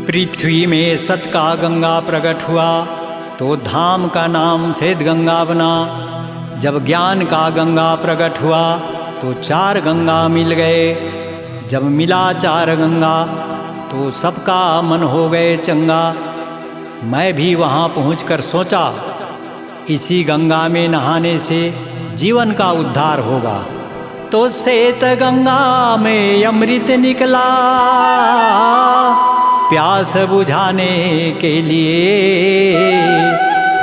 पृथ्वी में सत का गंगा प्रकट हुआ तो धाम का नाम श्वेत गंगा बना। जब ज्ञान का गंगा प्रकट हुआ तो चार गंगा मिल गए। जब मिला चार गंगा तो सबका मन हो गए चंगा। मैं भी वहाँ पहुँचकर सोचा इसी गंगा में नहाने से जीवन का उद्धार होगा। तो श्वेत गंगा में अमृत निकला प्यास बुझाने के लिए।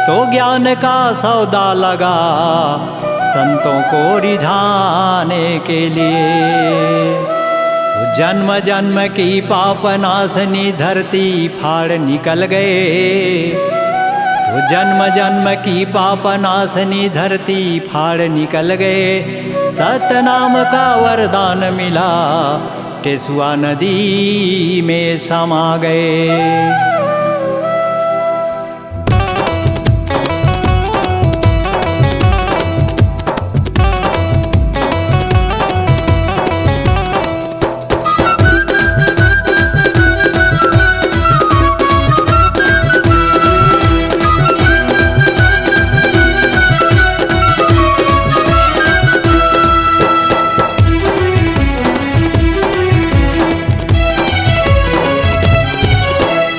तो ज्ञान का सौदा लगा संतों को रिझाने के लिए। तो जन्म जन्म की पाप नाशनी धरती फाड़ निकल गए। तो जन्म जन्म की पाप नाशनी धरती फाड़ निकल गए। सतनाम का वरदान मिला टेसुआ नदी में समा गए।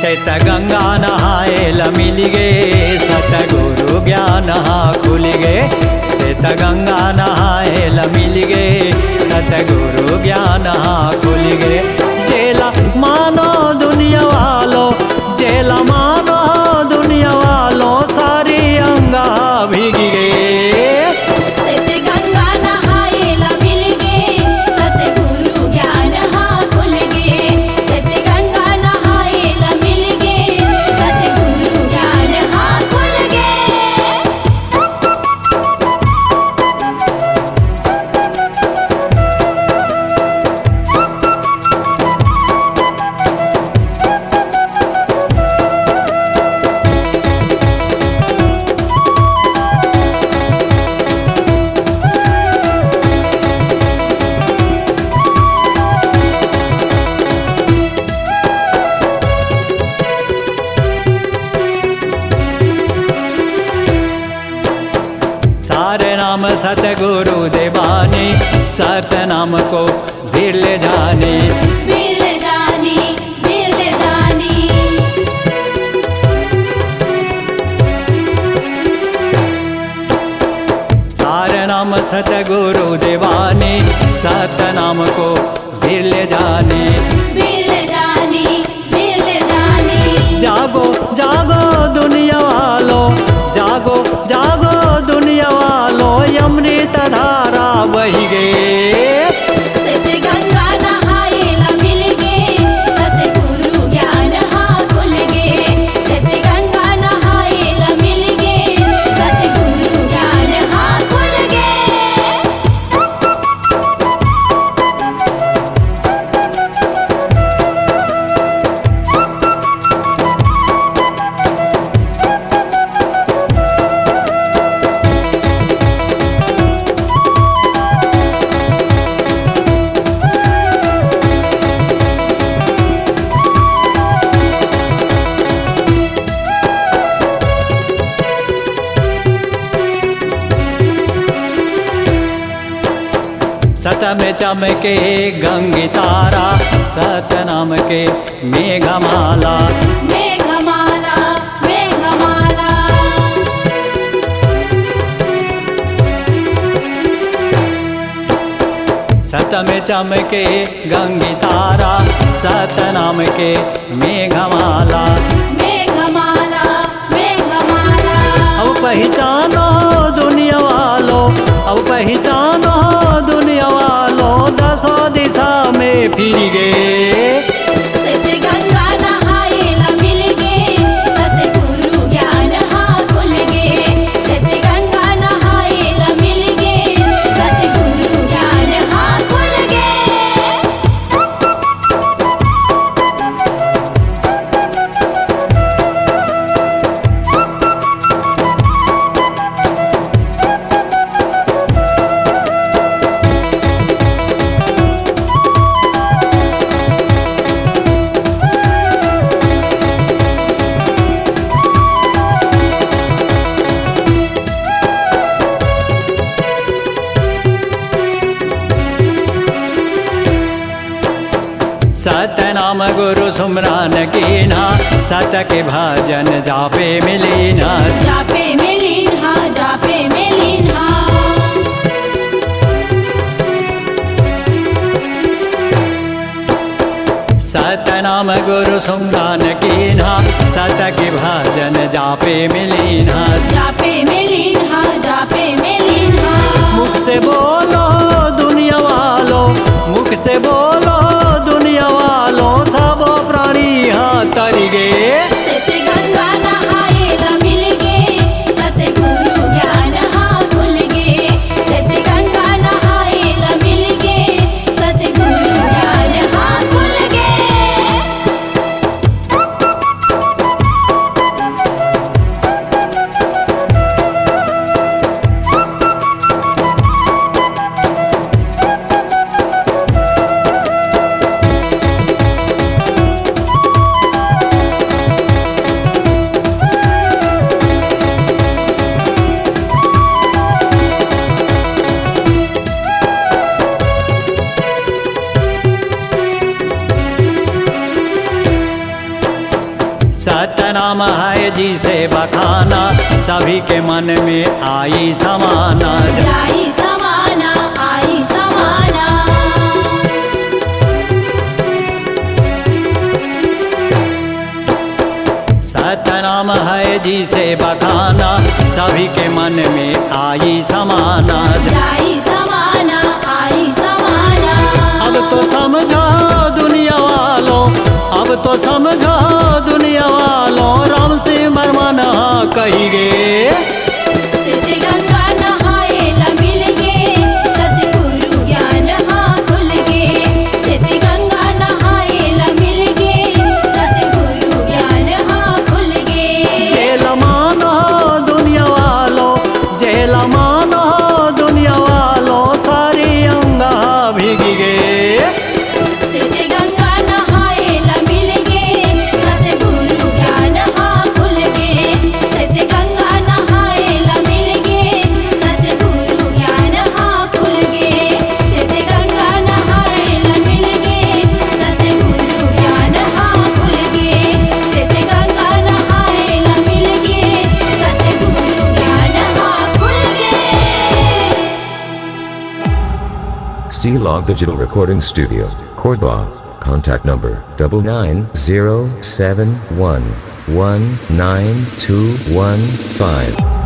सत गंगा नहाए ल मिल गए। सतगुरु ज्ञान खुल गए। सत गंगा नहाए ल मिल गए। सतगुरु ज्ञान खुल गए। जेला मानो दुनिया वालों, जेला मानो दुनिया वालों, सारी अंगा भीग गए। सारे नाम सतगुरु देवानी, सतनाम को भीर ले जानी। भीर ले जानी, भीर ले जानी। सारे नाम सतगुरु देवानी, सतनाम को भीर ले जानी। भीर ले जानी, भीर ले जानी। जागो जागो दुनिया वालों, जागो जागो दुनिया वालों, अमृत धारा बही गए। सत गंगा नहाए ल मिल गए। सतगुरु ज्ञान खुल गए। सत गंगा नहाए ल मिल गए। सतगुरु ज्ञान खुल गए। सत में चमके गंगे तारा, सतनाम के मेघमाला। मेघमाला, मेघमाला। सत में चमके गंगे तारा, सतनाम के मेघमाला। मेघमाला, मेघमाला। अब पहचानो दुनिया वालों, अब पहचानो दुनिया वालों, दसों दिशा में फिर गए। सत गंगा नहाए ल मिल गए। सतगुरु ज्ञान खुल गए। सत गंगा नहाए ल मिल गए। सतगुरु ज्ञान खुल गए। सतनाम गुरु सुमरान कीन्हा, सत के भजन जापे मिलीना। जापे में लीन हा, जापे में लीन हा। सतनाम गुरु सुमरान कीन्हा, सत के भजन जापे मिलीना। जापे में लीन हा, जापे में लीन हा। मुख से बोलो दुनिया वालों, मुख से बोलो दुनिया वालों, सब प्राणी यहाँ तरी गए। सत गंगा नहाए ला मिल गे, सतगुरु ज्ञान हाँ खुल गे। सत गंगा नहाए ला मिल गे, सतगुरु ज्ञान हाँ खुल गे। सतनाम है जी से बखाना, सभी के मन में आई समाना। आई समाना, आई समाना। सतनाम है जी से बखाना, सभी के मन में आई समाना। आई समाना, आई समाना। अब तो समझो दुनिया वालों, अब तो समझो दुनिया वालों, राम से बरमाना कही गे। सत गंगा नहाए ला मिल गे, सतगुरु ज्ञान हाँ खुल गे। सत गंगा नहाए ला मिल गे, सतगुरु ज्ञान हाँ खुल गे। जेल मानो दुनिया वालों, जेल मानो दुनिया वालों, सारी अंगा भीग गए। सत गंगा नहाए ला मिल गे, सतगुरु ज्ञान हाँ खुल गे। सत गंगा नहाए ला मिल गे, सतगुरु ज्ञान हाँ खुल गे। सत गंगा नहाए ला मिल गे, सतगुरु ज्ञान हाँ खुल गे। सत गंगा नहाए ला मिल गे, सतगुरु ज्ञान हाँ खुल गे। C-Log Digital Recording Studio, Cordoba. Contact number 99071192115.